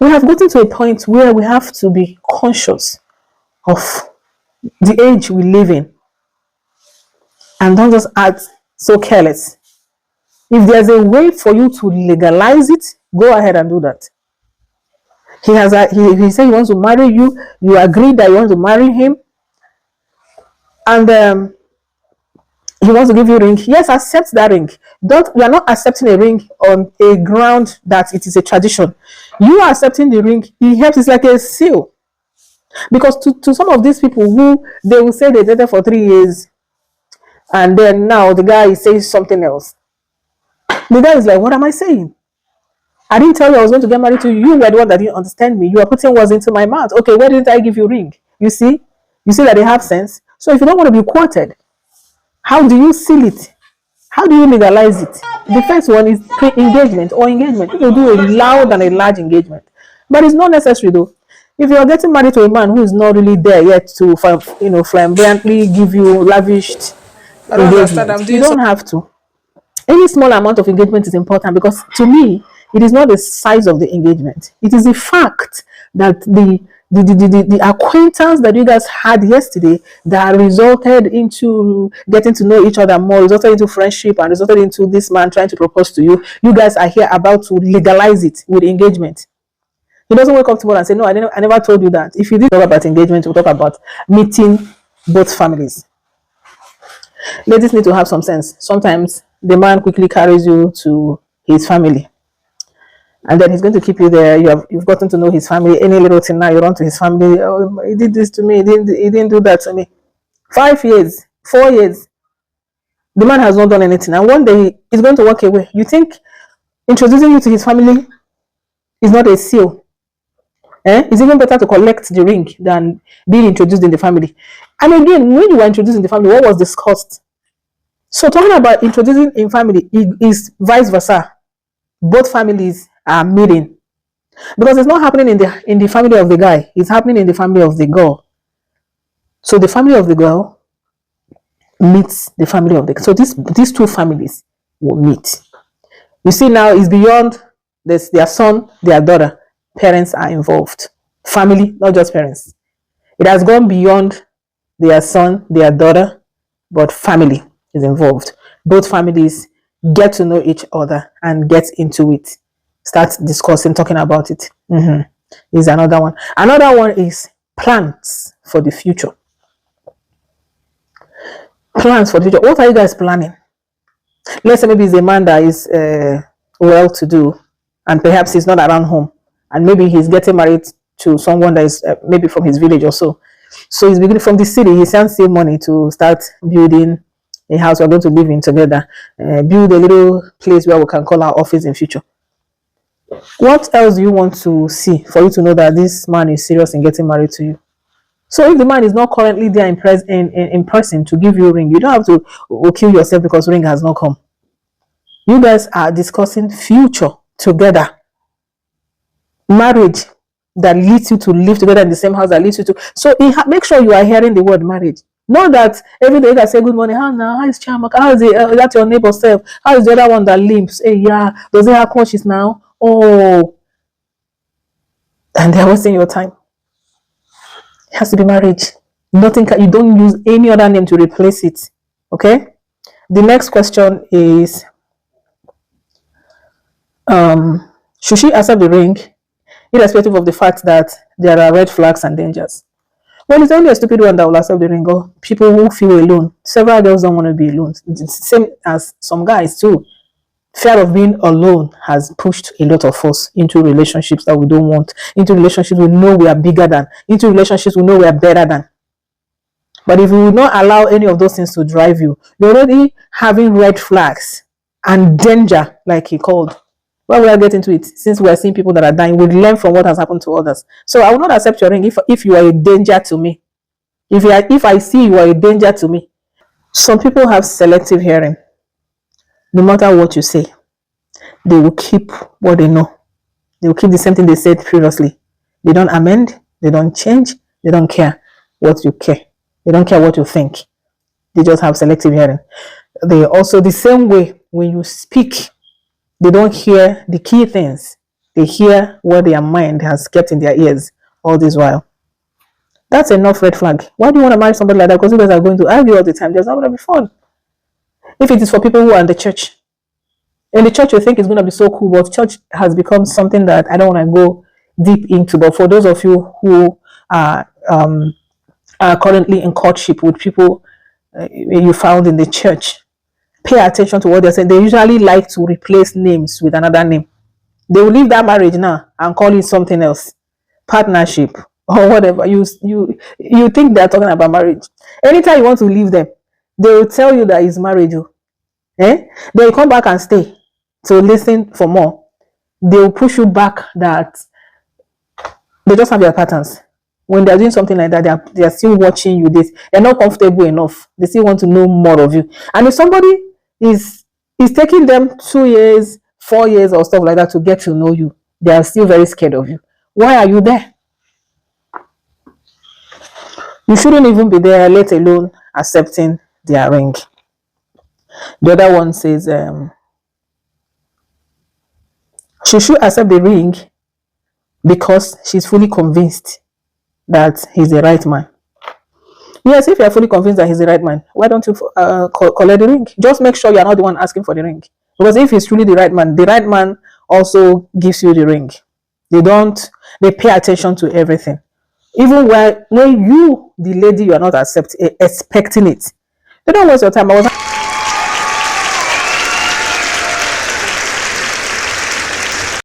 We have gotten to a point where we have to be conscious of the age we live in and don't just act so careless. If there's a way for you to legalize it, go ahead and do that. He said he wants to marry you. You agree that you want to marry him, and he wants to give you a ring. Yes, accept that ring. Don't You are not accepting a ring on a ground that it is a tradition. You are accepting the ring. It helps. It's like a seal. Because to some of these people who they will say they dated for 3 years, and then now the guy says something else. The guy is like, what am I saying? I didn't tell you I was going to get married to you. You were the one that didn't understand me. You are putting words into my mouth. Okay, where didn't I give you a ring? You see? You see that they have sense. So if you don't want to be quoted, how do you seal it? How do you legalize it? The first one is pre-engagement or engagement. People do a loud and a large engagement. But it's not necessary though. If you're getting married to a man who is not really there yet to flamboyantly give you lavished engagement, you don't have to. Any small amount of engagement is important because to me, it is not the size of the engagement. It is the fact that the acquaintance that you guys had yesterday that resulted into getting to know each other more, resulted into friendship, and resulted into this man trying to propose to you. You guys are here about to legalize it with engagement. He doesn't wake up tomorrow and say, no, I never told you that. If you did talk about engagement, we'll talk about meeting both families. Ladies need to have some sense. Sometimes the man quickly carries you to his family, and then he's going to keep you there. You've gotten to know his family. Any little thing now, you run to his family. Oh, he did this to me. He didn't do that to me. 5 years, 4 years, the man has not done anything, and one day he's going to walk away. You think introducing you to his family is not a seal? It's even better to collect the ring than being introduced in the family. And again, when you were introduced in the family, what was discussed? So talking about introducing in family is vice versa. Both families are meeting, because it's not happening in the family of the guy. It's happening in the family of the girl. So the family of the girl meets the family of the. So these two families will meet. You see, now it's beyond this. Their son, their daughter. Parents are involved. Family, not just parents. It has gone beyond their son, their daughter, but family is involved. Both families get to know each other and get into it. Start discussing, talking about it. Is another one. Another one is plans for the future. Plans for the future. What are you guys planning? Let's say maybe it's a man that is well-to-do and perhaps he's not around home. And maybe he's getting married to someone that is maybe from his village or so. So he's beginning from the city. He can't save money to start building a house we're going to live in together. Build a little place where we can call our office in future. What else do you want to see for you to know that this man is serious in getting married to you? So if the man is not currently there in person to give you a ring, you don't have to kill yourself because ring has not come. You guys are discussing future together. Marriage that leads you to live together in the same house that leads you to. So make sure you are hearing the word marriage. Not that every day you can say good morning. How is Chiamaka? How is that your neighbor's self? How is the other one that limps? Hey, yeah. Does it have conscience now? Oh. And they're wasting your time. It has to be marriage. You don't use any other name to replace it. Okay? The next question is, should she accept the ring irrespective of the fact that there are red flags and dangers? Well, it's only a stupid one that will accept the ring, or people who feel alone. Several girls don't want to be alone. It's the same as some guys too. Fear of being alone has pushed a lot of us into relationships that we don't want, into relationships we know we are bigger than, into relationships we know we are better than. But if you will not allow any of those things to drive you, you're already having red flags and danger, like he called. Well, we'll get into it. Since we are seeing people that are dying, we'll learn from what has happened to others. So I will not accept your ring if you are a danger to me. If I see you are a danger to me. Some people have selective hearing. No matter what you say, they will keep what they know. They will keep the same thing they said previously. They don't amend. They don't change. They don't care what you care. They don't care what you think. They just have selective hearing. They also, the same way when you speak, they don't hear the key things. They hear what their mind has kept in their ears all this while. That's enough red flag. Why do you want to marry somebody like that? Because you guys are going to argue all the time. There's not going to be fun. If it is for people who are in the church, you think it's going to be so cool, but church has become something that I don't want to go deep into. But for those of you who are currently in courtship with people you found in the church, pay attention to what they're saying. They usually like to replace names with another name. They will leave that marriage now and call it something else, partnership or whatever. You think they're talking about marriage. Anytime you want to leave them, they will tell you that it's marriage. They will come back and stay to listen for more. They will push you back that they just have their patterns. When they're doing something like that, they're still watching you. They're not comfortable enough. They still want to know more of you. And if somebody is taking them 2 years, 4 years or stuff like that to get to know you, they are still very scared of you. Why are you there? You shouldn't even be there, let alone accepting their ring. The other one says she should accept the ring because she's fully convinced that he's the right man. Yes, if you're fully convinced that he's the right man, why don't you collect the ring? Just make sure you're not the one asking for the ring. Because if he's truly the right man also gives you the ring. They pay attention to everything. Even when you, the lady, you are not expecting it. They don't waste your time.